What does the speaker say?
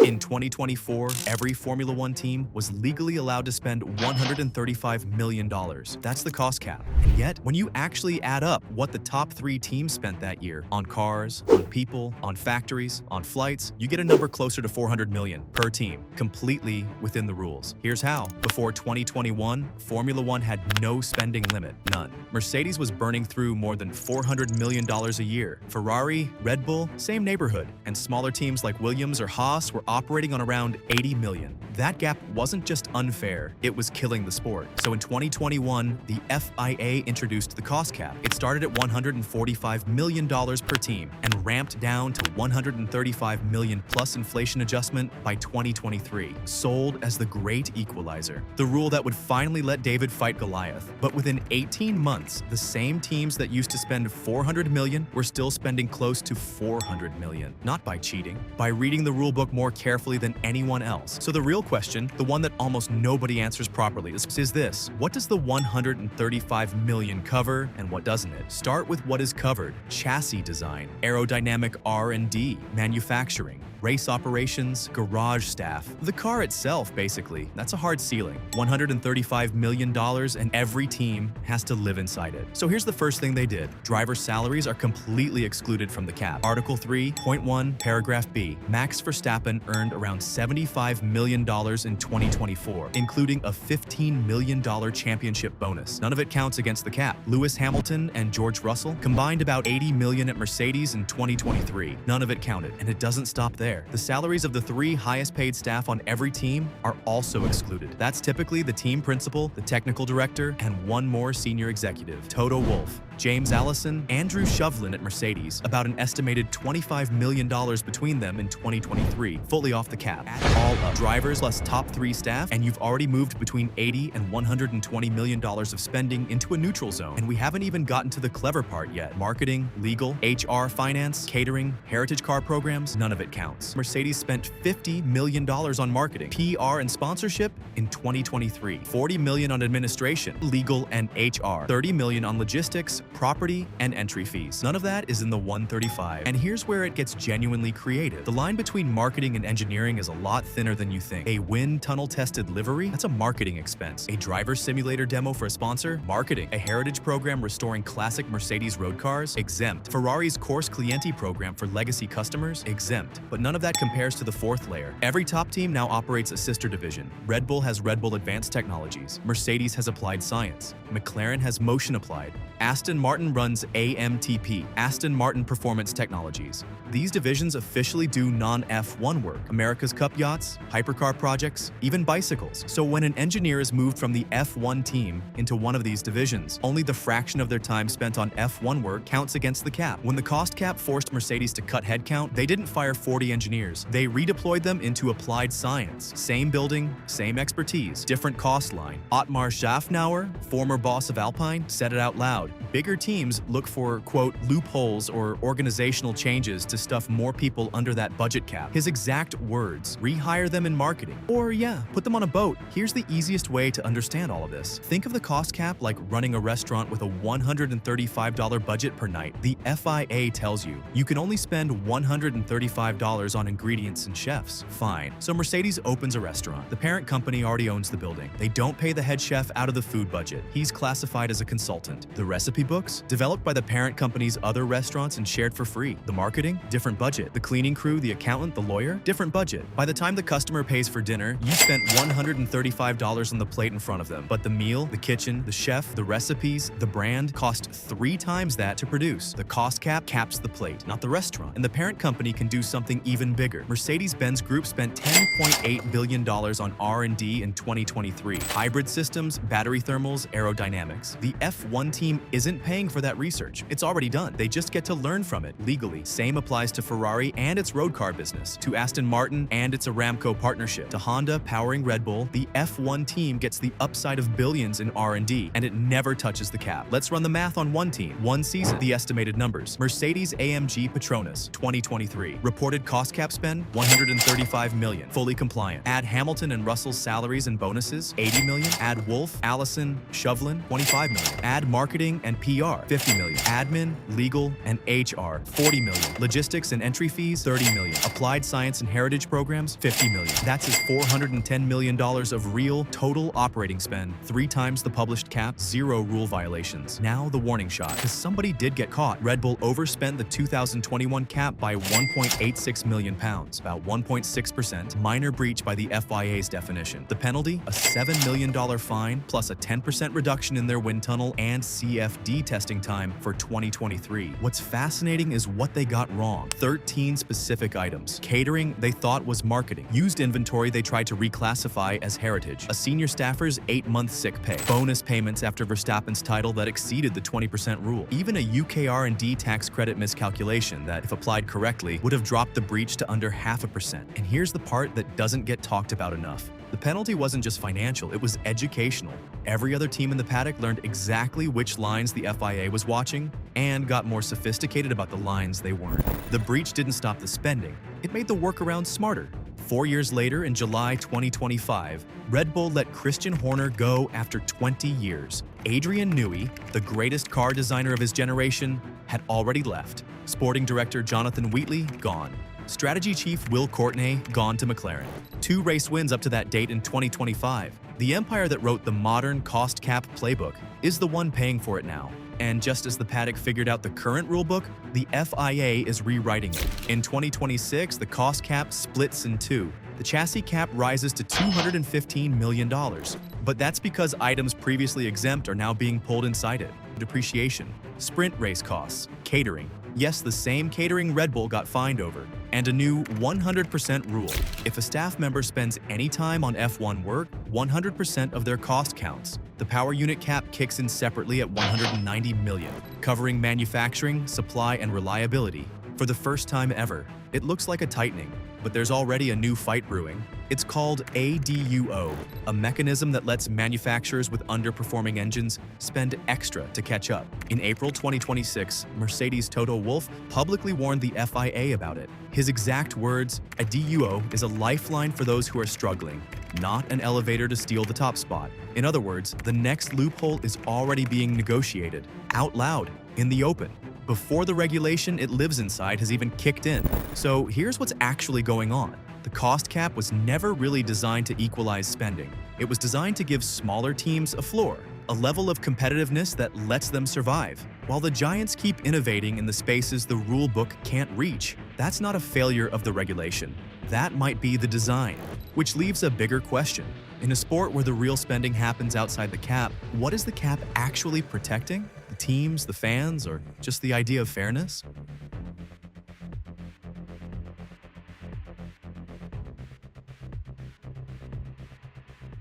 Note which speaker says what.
Speaker 1: In 2024, every Formula One team was legally allowed to spend $135 million. That's the cost cap. And yet, when you actually add up what the top 3 teams spent that year on cars, on people, on factories, on flights, you get a number closer to $400 million per team, completely within the rules. Here's how. Before 2021, Formula One had no spending limit, none. Mercedes was burning through more than $400 million a year. Ferrari, Red Bull, same neighborhood, and smaller teams like Williams or Haas were operating on around $80 million. That gap wasn't just unfair, it was killing the sport. So in 2021, the FIA introduced the cost cap. It started at $145 million per team and ramped down to $135 million plus inflation adjustment by 2023, sold as the great equalizer. The rule that would finally let David fight Goliath. But within 18 months, the same teams that used to spend $400 million were still spending close to $400 million. Not by cheating, by reading the rulebook more carefully than anyone else. So the real question, the one that almost nobody answers properly, is this: what does the $135 million cover and what doesn't it? Start with what is covered: chassis design, aerodynamic R&D, manufacturing, race operations, garage staff. The car itself, basically. That's a hard ceiling. $135 million, and every team has to live inside it. So here's the first thing they did. Driver salaries are completely excluded from the cap. Article 3.1, paragraph B. Max Verstappen earned around $75 million in 2024, including a $15 million championship bonus. None of it counts against the cap. Lewis Hamilton and George Russell combined about $80 million at Mercedes in 2023. None of it counted, and it doesn't stop there. The salaries of the 3 highest paid staff on every team are also excluded. That's typically the team principal, the technical director, and one more senior executive: Toto Wolff, James Allison, Andrew Shovlin at Mercedes, about an estimated $25 million between them in 2023, fully off the cap. Add all up, drivers plus top 3 staff, and you've already moved between $80 and $120 million of spending into a neutral zone. And we haven't even gotten to the clever part yet. Marketing, legal, HR, finance, catering, heritage car programs, none of it counts. Mercedes spent $50 million on marketing, PR, and sponsorship in 2023, $40 million on administration, legal, and HR, $30 million on logistics, property, and entry fees. None of that is in the 135. And here's where it gets genuinely creative. The line between marketing and engineering is a lot thinner than you think. A wind tunnel-tested livery? That's a marketing expense. A driver simulator demo for a sponsor? Marketing. A heritage program restoring classic Mercedes road cars? Exempt. Ferrari's Course Clienti program for legacy customers? Exempt. But none of that compares to the 4th layer. Every top team now operates a sister division. Red Bull has Red Bull Advanced Technologies. Mercedes has Applied Science. McLaren has Motion Applied. Aston Martin runs AMTP, Aston Martin Performance Technologies. These divisions officially do non-F1 work: America's Cup yachts, hypercar projects, even bicycles. So when an engineer is moved from the F1 team into one of these divisions, only the fraction of their time spent on F1 work counts against the cap. When the cost cap forced Mercedes to cut headcount, they didn't fire 40 engineers. They redeployed them into Applied Science. Same building, same expertise, different cost line. Ottmar Schaffnauer, former boss of Alpine, said it out loud. Bigger teams look for, quote, loopholes or organizational changes to stuff more people under that budget cap. His exact words: rehire them in marketing. Or yeah, put them on a boat. Here's the easiest way to understand all of this. Think of the cost cap like running a restaurant with a $135 budget per night. The FIA tells you you can only spend $135 on ingredients and chefs. Fine. So Mercedes opens a restaurant. The parent company already owns the building. They don't pay the head chef out of the food budget. He's classified as a consultant. The recipe books, developed by the parent company's other restaurants and shared for free. The marketing, different budget. The cleaning crew, the accountant, the lawyer, different budget. By the time the customer pays for dinner, you spent $135 on the plate in front of them. But the meal, the kitchen, the chef, the recipes, the brand cost 3 times that to produce. The cost cap caps the plate, not the restaurant. And the parent company can do something even bigger. Mercedes-Benz Group spent $10.8 billion on R&D in 2023. Hybrid systems, battery thermals, aerodynamics. The F1 team isn't paying for that research. It's already done. They just get to learn from it legally. Same applies to Ferrari and its road car business, to Aston Martin and its Aramco partnership, to Honda powering Red Bull. The F1 team gets the upside of billions in R&D, and it never touches the cap. Let's run the math on one team, one season. The estimated numbers: Mercedes-AMG Petronas 2023 reported cost cap spend $135 million, fully compliant. Add Hamilton and Russell's salaries and bonuses, $80 million. Add Wolff, Allison, Shovlin, $25 million. Add marketing and PR PR, $50 million. Admin, legal, and HR, $40 million. Logistics and entry fees, $30 million. Applied science and heritage programs, $50 million. That's his $410 million of real total operating spend, 3 times the published cap, 0 rule violations. Now the warning shot, because somebody did get caught. Red Bull overspent the 2021 cap by £1.86 million, about 1.6%, minor breach by the FIA's definition. The penalty, a $7 million fine plus a 10% reduction in their wind tunnel and CFD testing time for 2023. What's fascinating is what they got wrong. 13 specific items. Catering they thought was marketing. Used inventory they tried to reclassify as heritage. A senior staffer's 8-month sick pay. Bonus payments after Verstappen's title that exceeded the 20% rule. Even a UK R&D tax credit miscalculation that, if applied correctly, would have dropped the breach to under 0.5%. And here's the part that doesn't get talked about enough. The penalty wasn't just financial, it was educational. Every other team in the paddock learned exactly which lines the FIA was watching and got more sophisticated about the lines they weren't. The breach didn't stop the spending, it made the workaround smarter. 4 years later, in July 2025, Red Bull let Christian Horner go after 20 years. Adrian Newey, the greatest car designer of his generation, had already left. Sporting director Jonathan Wheatley, gone. Strategy chief Will Courtney, gone to McLaren. 2 race wins up to that date in 2025. The empire that wrote the modern cost cap playbook is the one paying for it now. And just as the paddock figured out the current rulebook, the FIA is rewriting it. In 2026, the cost cap splits in 2. The chassis cap rises to $215 million. But that's because items previously exempt are now being pulled inside it. Depreciation, sprint race costs, catering. Yes, the same catering Red Bull got fined over. And a new 100% rule. If a staff member spends any time on F1 work, 100% of their cost counts. The power unit cap kicks in separately at $190 million, covering manufacturing, supply, and reliability. For the first time ever, it looks like a tightening, but there's already a new fight brewing. It's called ADUO, a mechanism that lets manufacturers with underperforming engines spend extra to catch up. In April 2026, Mercedes' Toto Wolff publicly warned the FIA about it. His exact words, "A DUO is a lifeline for those who are struggling, not an elevator to steal the top spot." In other words, the next loophole is already being negotiated, out loud, in the open, before the regulation it lives inside has even kicked in. So here's what's actually going on. The cost cap was never really designed to equalize spending. It was designed to give smaller teams a floor, a level of competitiveness that lets them survive. While the giants keep innovating in the spaces the rule book can't reach, that's not a failure of the regulation. That might be the design. Which leaves a bigger question. In a sport where the real spending happens outside the cap, what is the cap actually protecting? The teams, the fans, or just the idea of fairness?